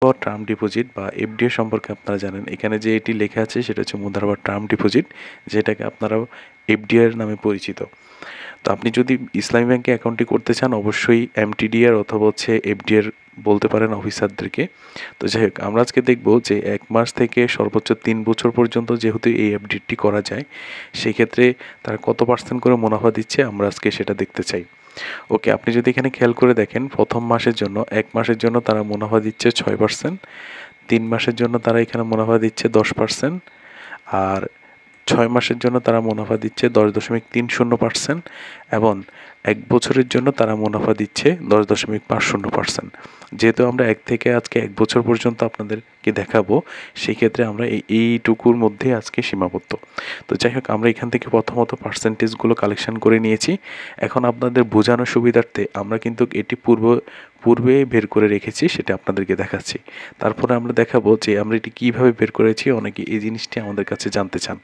পাওয়ার term deposit বা FDI সম্পর্কে আপনারা জানেন। এখানে যে এটি লেখা আছে সেটা হচ্ছে মুদ্রা পাওয়ার টার্ম ডিপোজিট, যেটাকে আপনারা এফডিআই নামে পরিচিত। তো আপনি যদি ইসলামী ব্যাংকে অ্যাকাউন্টটি করতে চান অবশ্যই এমটিডিআর অথবা হচ্ছে এফডিআর বলতে পারেন অফিসারদেরকে। তো যাই হোক, আমরা আজকে দেখব যে 1 মাস থেকে সর্বোচ্চ 3 বছর পর্যন্ত যেহেতু এই এফডিটি করা যায়, সেক্ষেত্রে তারা কত পার্সেন্ট করে মুনাফা দিচ্ছে আমরা আজকে সেটা দেখতে চাই। ওকে, আপনি যদি এখানে খেয়াল করে দেখেন, প্রথম মাসের জন্য 1 মাসের জন্য তারা মুনাফা দিচ্ছে 6%, 3 মাসের জন্য তারা এখানে মুনাফা দিচ্ছে 10%, আর 6 মাসের জন্য তারা মুনাফা দিচ্ছে 10.30%, এবং 1 বছরের জন্য তারা মুনাফা দিচ্ছে 10.50%। যেহেতু আমরা 1 থেকে আজকে 1 বছর পর্যন্ত আপনাদেরকে দেখাবো, সেই ক্ষেত্রে আমরা এইটুকুর মধ্যে আজকে সীমাবদ্ধ। তো যাই হোক, আমরা এখান থেকে প্রথমত পার্সেন্টেজগুলো কালেকশন করে নিয়েছি। এখন আপনাদের বোঝানোর সুবিধার্থে আমরা কিন্তু এটি পূর্বে বের করে রেখেছি, সেটা আপনাদেরকে দেখাচ্ছি। তারপরে আমরা দেখাবো যে আমরা এটি কীভাবে বের করেছি, অনেকে এই জিনিসটি আমাদের কাছে জানতে চান।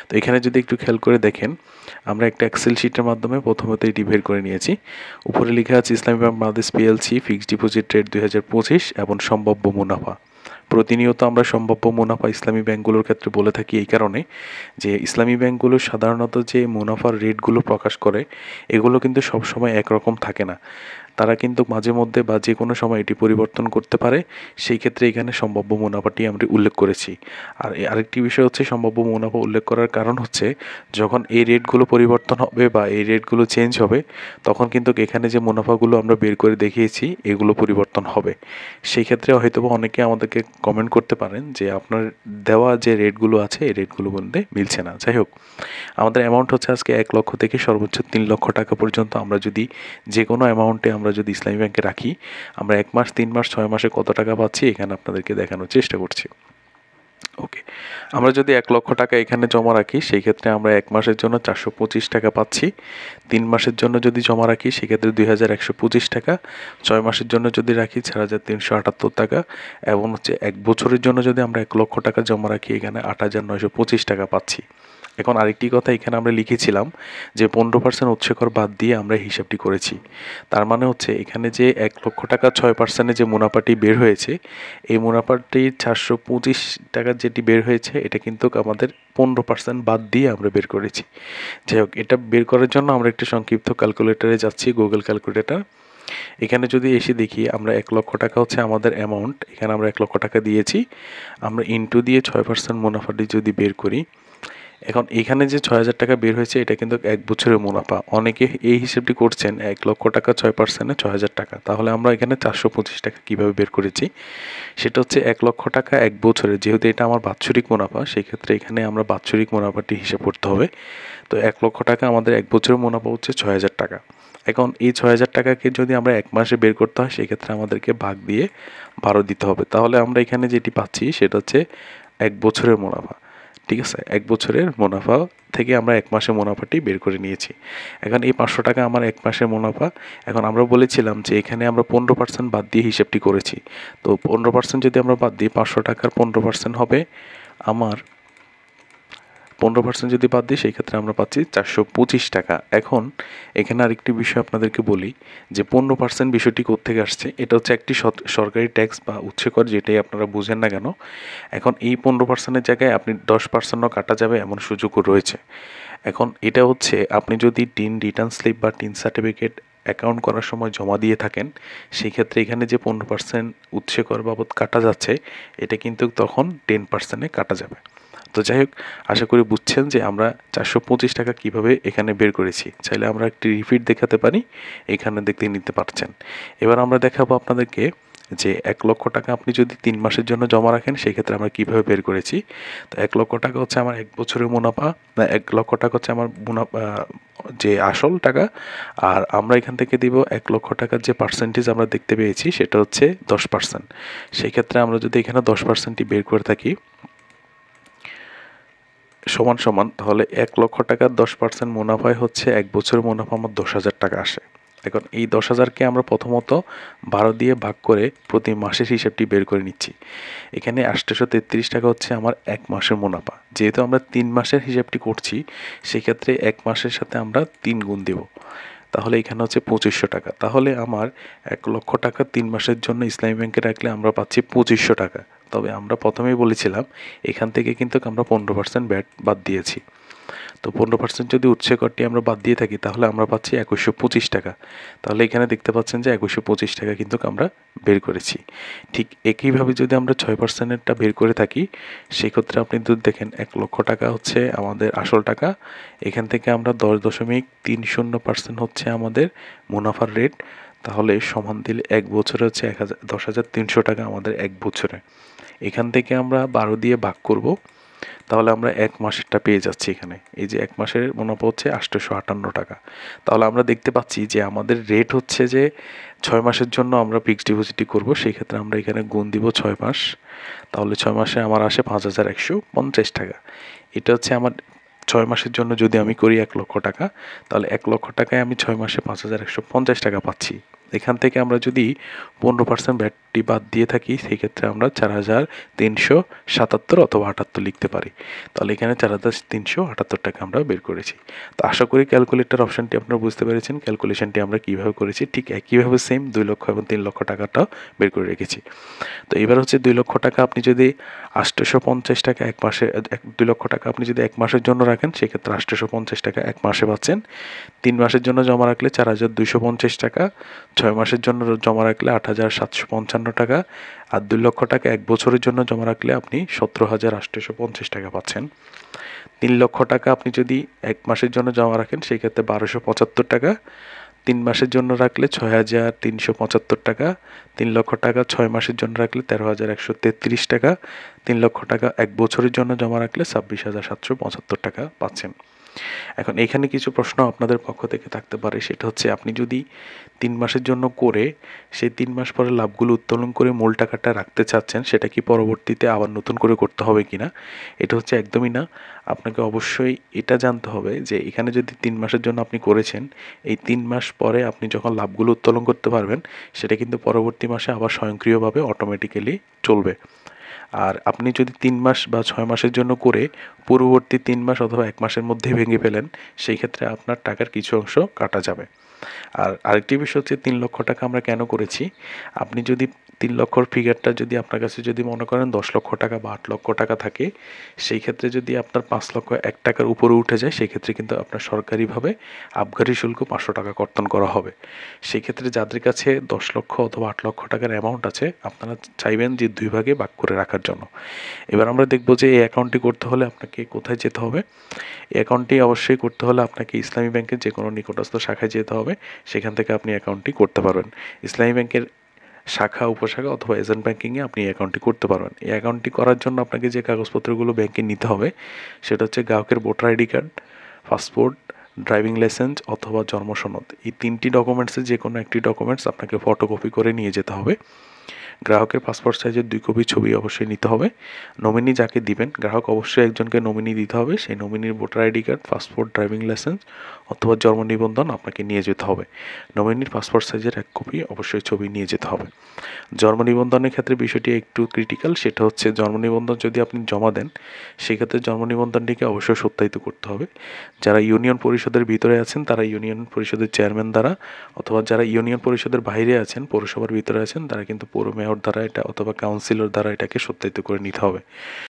তো এখানে যদি একটু খেয়াল করে দেখেন, আমরা একটা এক্সেল শিটের মাধ্যমে প্রথমত এটি বের করে নিয়েছি। উপরে লেখা আছে ইসলামী bank Bangladesh PLC fixed deposit rate 2025 এবং সম্ভাব্য মুনাফা। প্রতিনিয়ত আমরা সম্ভাব্য মুনাফা ইসলামী ব্যাংকগুলোর ক্ষেত্রে বলে থাকি এই কারণে যে ইসলামী ব্যাংকগুলো সাধারণত যে মুনাফার রেটগুলো প্রকাশ করে, এগুলো কিন্তু সবসময় একরকম থাকে না। তারা কিন্তু মাঝে মধ্যে বা যে কোনো সময় এটি পরিবর্তন করতে পারে। সেই ক্ষেত্রে এখানে সম্ভাব্য মুনাফাটি আমরা উল্লেখ করেছি। আর আরেকটি বিষয় হচ্ছে, সম্ভাব্য মুনাফা উল্লেখ করার কারণ হচ্ছে যখন এই রেটগুলো পরিবর্তন হবে বা এই রেটগুলো চেঞ্জ হবে, তখন কিন্তু এখানে যে মুনাফাগুলো আমরা বের করে দেখিয়েছি এগুলো পরিবর্তন হবে। সেই ক্ষেত্রে হয়তো অনেকে আমাদেরকে কমেন্ট করতে পারেন যে আপনার দেওয়া যে রেটগুলো আছে এই রেটগুলো মধ্যে মিলছে না। যাই হোক, আমাদের অ্যামাউন্ট হচ্ছে আজকে 1 লক্ষ থেকে সর্বোচ্চ 3 লক্ষ টাকা পর্যন্ত আমরা যদি যে কোনো অ্যামাউন্টে আমরা যদি ইসলামী ব্যাংকে রাখি, আমরা 1 মাস, 3 মাস, 6 মাসে কত টাকা পাচ্ছি এখানে আপনাদেরকে দেখানোর চেষ্টা করছি। ওকে, আমরা যদি 1 লক্ষ টাকা এখানে জমা রাখি, সেই ক্ষেত্রে আমরা 1 মাসের জন্য 425 টাকা পাচ্ছি। 3 মাসের জন্য যদি জমা রাখি সেক্ষেত্রে 2125 টাকা, 6 মাসের জন্য যদি রাখি 4378 টাকা, এবং হচ্ছে 1 বছরের জন্য যদি আমরা 1 লক্ষ টাকা জমা রাখি এখানে 8925 টাকা পাচ্ছি। এখন আরেকটি কথা এখানে আমরা লিখেছিলাম যে 15% উৎস কর বাদ দিয়ে আমরা হিসাবটি করেছি। তার মানে হচ্ছে এখানে যে 1 লক্ষ টাকা 6%-এ যে মুনাফাটি বের হয়েছে, এই মুনাফাটি 425 টাকা যেটি বের হয়েছে এটা কিন্তু আমাদের 15% বাদ দিয়ে আমরা বের করেছি। যাই হোক, এটা বের করার জন্য আমরা একটি সংক্ষিপ্ত ক্যালকুলেটরে যাচ্ছি, গুগল ক্যালকুলেটর। এখানে যদি এসে দেখি আমরা 1 লক্ষ টাকা হচ্ছে আমাদের অ্যামাউন্ট, এখানে আমরা 1 লক্ষ টাকা দিয়েছি, আমরা ইনটু দিয়ে 6% মুনাফাটি যদি বের করি, এখন এখানে যে 6,000 টাকা বের হয়েছে এটা কিন্তু 1 বছরের মুনাফা। অনেকে এই হিসেবটি করছেন 1 লক্ষ টাকা 6%-এ 6,000 টাকা। তাহলে আমরা এখানে 425 টাকা কীভাবে বের করেছি, সেটা হচ্ছে 1 লক্ষ টাকা 1 বছরে, যেহেতু এটা আমার বাৎসরিক মুনাফা সেই ক্ষেত্রে এখানে আমরা বাৎসরিক মুনাফাটি হিসাব করতে হবে। তো 1 লক্ষ টাকা আমাদের 1 বছরের মুনাফা হচ্ছে 6,000 টাকা। এখন এই 6,000 টাকাকে যদি আমরা 1 মাসে বের করতে হয় সেক্ষেত্রে আমাদেরকে ভাগ দিয়ে 12 দিতে হবে। তাহলে আমরা এখানে যেটি পাচ্ছি সেটা হচ্ছে 1 বছরের মুনাফা। ঠিক আছে, 1 বছরের মুনাফা থেকে আমরা 1 মাসের মুনাফাটি বের করে নিয়েছি। এখন এই 500 টাকা আমার 1 মাসের মুনাফা। এখন আমরা বলেছিলাম যে এখানে আমরা 15% বাদ দিয়ে হিসাবটি করেছি। তো 15% যদি আমরা বাদ দিই, 500 টাকার 15% হবে আমার 15% যদি বাদ দিই সেই ক্ষেত্রে আমরা পাচ্ছি 425 টাকা। এখন এখানে আরেকটি বিষয় আপনাদেরকে বলি যে 15% বিষয়টি কোত্থেকে আসছে। এটা হচ্ছে একটি সরকারি ট্যাক্স বা উৎসে কর, যেটাই আপনারা বুঝেন না কেন। এখন এই 15%-এর জায়গায় আপনি 10%ও কাটা যাবে এমন সুযোগও রয়েছে। এখন এটা হচ্ছে আপনি যদি টিন রিটার্ন স্লিপ বা টিন সার্টিফিকেট অ্যাকাউন্ট করার সময় জমা দিয়ে থাকেন, সেই ক্ষেত্রে এখানে যে 15% উৎসে কর বাবদ কাটা যাচ্ছে এটা কিন্তু তখন 10%-এ কাটা যাবে। তো যাই হোক, আশা করি বুঝছেন যে আমরা 425 টাকা কীভাবে এখানে বের করেছি। চাইলে আমরা একটি রিপিট দেখাতে পারি, এখানে দেখতে নিতে পারছেন। এবার আমরা দেখাবো আপনাদেরকে যে 1 লক্ষ টাকা আপনি যদি 3 মাসের জন্য জমা রাখেন সেক্ষেত্রে আমরা কীভাবে বের করেছি। তো 1 লক্ষ টাকা হচ্ছে আমার 1 বছরের মুনাফা, 1 লক্ষ টাকা হচ্ছে আমার মুনাফা যে আসল টাকা, আর আমরা এখান থেকে দিব 1 লক্ষ টাকার যে পার্সেন্টেজ আমরা দেখতে পেয়েছি সেটা হচ্ছে 10%। সেই ক্ষেত্রে আমরা যদি এখানে 10%ই বের করে থাকি সমান সমান, তাহলে 1 লক্ষ টাকার 10% মুনাফায় হচ্ছে 1 বছরের মুনাফা আমার 10,000 টাকা আসে। এখন এই 10,000-কে আমরা প্রথমত 12 দিয়ে ভাগ করে প্রতি মাসের হিসাবটি বের করে নিচ্ছি। এখানে 833 টাকা হচ্ছে আমার 1 মাসের মুনাফা। যেহেতু আমরা 3 মাসের হিসাবটি করছি সেক্ষেত্রে 1 মাসের সাথে আমরা 3 গুণ দেব। তাহলে এখানে হচ্ছে 2500 টাকা। তাহলে আমার 1 লক্ষ টাকা 3 মাসের জন্য ইসলামী ব্যাংকে রাখলে আমরা পাচ্ছি 2500 টাকা। তবে আমরা প্রথমেই বলেছিলাম এখান থেকে কিন্তু আমরা 15% ব্যাট বাদ দিয়েছি। তো 15% যদি উৎসে করটি আমরা বাদ দিয়ে থাকি তাহলে আমরা পাচ্ছি 2125 টাকা। তাহলে এখানে দেখতে পাচ্ছেন যে 2125 টাকা কিন্তু আমরা বের করেছি। ঠিক একইভাবে যদি আমরা 6%টা বের করে থাকি সেক্ষেত্রে আপনি যদি দেখেন 1 লক্ষ টাকা হচ্ছে আমাদের আসল টাকা, এখান থেকে আমরা 10.30% হচ্ছে আমাদের মুনাফার রেট। তাহলে সমান দিলে 1 বছরে হচ্ছে 10,300 টাকা আমাদের 1 বছরে। এখান থেকে আমরা 12 দিয়ে ভাগ করব, তাহলে আমরা 1 মাসেরটা পেয়ে যাচ্ছি এখানে। এই যে 1 মাসের মুনাফা হচ্ছে 858 টাকা। তাহলে আমরা দেখতে পাচ্ছি যে আমাদের রেট হচ্ছে যে 6 মাসের জন্য আমরা ফিক্সড ডিপোজিটই করব, সেই ক্ষেত্রে আমরা এখানে গুণ দিব 6 মাস। তাহলে 6 মাসে আমার আসে 5,150 টাকা। এটা হচ্ছে আমার 6 মাসের জন্য যদি আমি করি 1 লক্ষ টাকা, তাহলে 1 লক্ষ টাকায় আমি 6 মাসে 5,150 টাকা পাচ্ছি। এখান থেকে আমরা যদি 15% ভ্যাটটি বাদ দিয়ে থাকি সেই ক্ষেত্রে আমরা 4,377 অথবা 78 লিখতে পারি। তাহলে এখানে 4,378 টাকা আমরা বের করেছি। তো আশা করি ক্যালকুলেটর অপশনটি আপনারা বুঝতে পেরেছেন ক্যালকুলেশনটি আমরা কীভাবে করেছি। ঠিক একইভাবে সেম 2 লক্ষ এবং 3 লক্ষ টাকাটাও বের করে রেখেছি। তো এবার হচ্ছে 2 লক্ষ টাকা আপনি যদি 850 টাকা 1 মাসে 2 লক্ষ টাকা আপনি যদি 1 মাসের জন্য রাখেন সেক্ষেত্রে 850 টাকা 1 মাসে পাচ্ছেন। 3 মাসের জন্য জমা রাখলে 4,250 টাকা, 6 মাসের জন্য জমা রাখলে 8,755 টাকা, আর 2 লক্ষ টাকা 1 বছরের জন্য জমা রাখলে আপনি 17,850 টাকা পাচ্ছেন। 3 লক্ষ টাকা আপনি যদি 1 মাসের জন্য জমা রাখেন সেই ক্ষেত্রে 1,275 টাকা, 3 মাসের জন্য রাখলে 6,375 টাকা, 3 লক্ষ টাকা 6 মাসের জন্য রাখলে 13,133 টাকা, 3 লক্ষ টাকা 1 বছরের জন্য জমা রাখলে 26,775 টাকা পাচ্ছেন। এখন এখানে কিছু প্রশ্ন আপনাদের পক্ষ থেকে থাকতে পারে, সেটা হচ্ছে আপনি যদি 3 মাসের জন্য করে সেই 3 মাস পরে লাভগুলো উত্তোলন করে মূল টাকাটা রাখতে চাচ্ছেন, সেটা কি পরবর্তীতে আবার নতুন করে করতে হবে কিনা? এটা হচ্ছে একদমই না। আপনাকে অবশ্যই এটা জানতে হবে যে এখানে যদি 3 মাসের জন্য আপনি করেছেন, এই 3 মাস পরে আপনি যখন লাভগুলো উত্তোলন করতে পারবেন সেটা কিন্তু পরবর্তী মাসে আবার স্বয়ংক্রিয়ভাবে অটোমেটিক্যালি চলবে। আর আপনি যদি 3 মাস বা 6 মাসের জন্য করে পূর্ববর্তী 3 মাস অথবা 1 মাসের মধ্যেই ভেঙে ফেলেন, সেই ক্ষেত্রে আপনার টাকার কিছু অংশ কাটা যাবে। আর আরেকটি বিষয় হচ্ছে 3 লক্ষ টাকা আমরা কেন করেছি? আপনি যদি 3 লক্ষর ফিগারটা যদি আপনার কাছে যদি মনে করেন 10 লক্ষ টাকা বা 8 লক্ষ টাকা থাকে, সেই ক্ষেত্রে যদি আপনার 5 লক্ষ 1 টাকার উপরে উঠে যায় সেই ক্ষেত্রে কিন্তু আপনার সরকারিভাবে আবগারি শুল্ক 500 টাকা কর্তন করা হবে। সেই ক্ষেত্রে যাদের কাছে 10 লক্ষ অথবা 8 লক্ষ টাকার অ্যামাউন্ট আছে আপনারা চাইবেন যে 2 ভাগে ভাগ করে রাখার জন্য। এবার আমরা দেখব যে এই অ্যাকাউন্টটি করতে হলে আপনাকে কোথায় যেতে হবে। এই অ্যাকাউন্টটি অবশ্যই করতে হলে আপনাকে ইসলামী ব্যাংকের যে কোনো নিকটস্থ শাখায় যেতে হবে, সেখান থেকে আপনি অ্যাকাউন্টটি করতে পারবেন। ইসলামী ব্যাংকের শাখা, উপশাখা অথবা এজেন্ট ব্যাংকিংয়ে আপনি এই অ্যাকাউন্টটি করতে পারবেন। এই অ্যাকাউন্টটি করার জন্য আপনাকে যে কাগজপত্রগুলো ব্যাংকে নিতে হবে সেটা হচ্ছে গ্রাহকের voter ID card, passport, driving license অথবা জন্ম সনদ। এই 3টি ডকুমেন্টসের যে কোনো একটি ডকুমেন্টস আপনাকে ফটোকপি করে নিয়ে যেতে হবে। গ্রাহকের পাসপোর্ট সাইজের 2 কপি ছবি অবশ্যই নিতে হবে। নমিনি যাকে দিবেন গ্রাহক অবশ্যই একজনকে নমিনি দিতে হবে। সেই নমিনির voter ID card, passport, driving license অথবা জন্ম নিবন্ধন আপনাকে নিয়ে যেতে হবে। নমিনির পাসপোর্ট সাইজের 1 কপি অবশ্যই ছবি নিয়ে যেতে হবে। জন্ম নিবন্ধনের ক্ষেত্রে বিষয়টি একটু ক্রিটিক্যাল, সেটা হচ্ছে জন্ম নিবন্ধন যদি আপনি জমা দেন সেক্ষেত্রে জন্ম নিবন্ধনটিকে অবশ্যই সত্যায়িত করতে হবে। যারা ইউনিয়ন পরিষদের ভিতরে আছেন তারা ইউনিয়ন পরিষদের চেয়ারম্যান দ্বারা, অথবা যারা ইউনিয়ন পরিষদের বাইরে আছেন পৌরসভার ভিতরে আছেন তারা কিন্তু পৌর মেয়র দ্বারা এটা অথবা কাউন্সিলর দ্বারা এটাকে সত্যায়িত করে নিতে হবে।